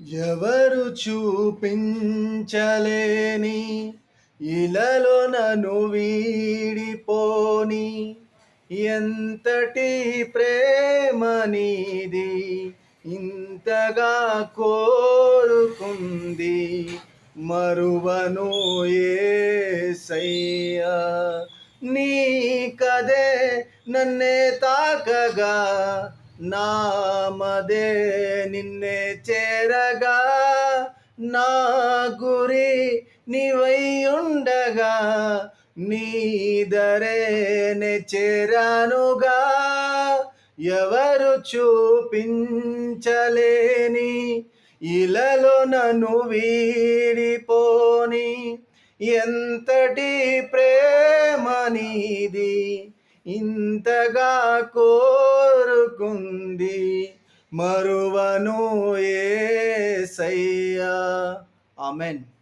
ఎవరు చూపించలేని ఇలలో నన్ను వీడిపోని ఎంతటి ప్రేమ నీది ఇంతగా కోరుకుంది మరువను యేసయ్యా నీ కదే నన్నే తాకగా నామదే నిన్నే చేరగా నా గురి నీవై ఉండగా నీదరేనే చేరానుగా ఎవరు చూపించలేని ఇలలో నన్ను వీడిపోని ఎంతటి ప్రేమ నీది ఇంతగా కోరుకుంది మరువను యేసయ్యా. ఆమెన్.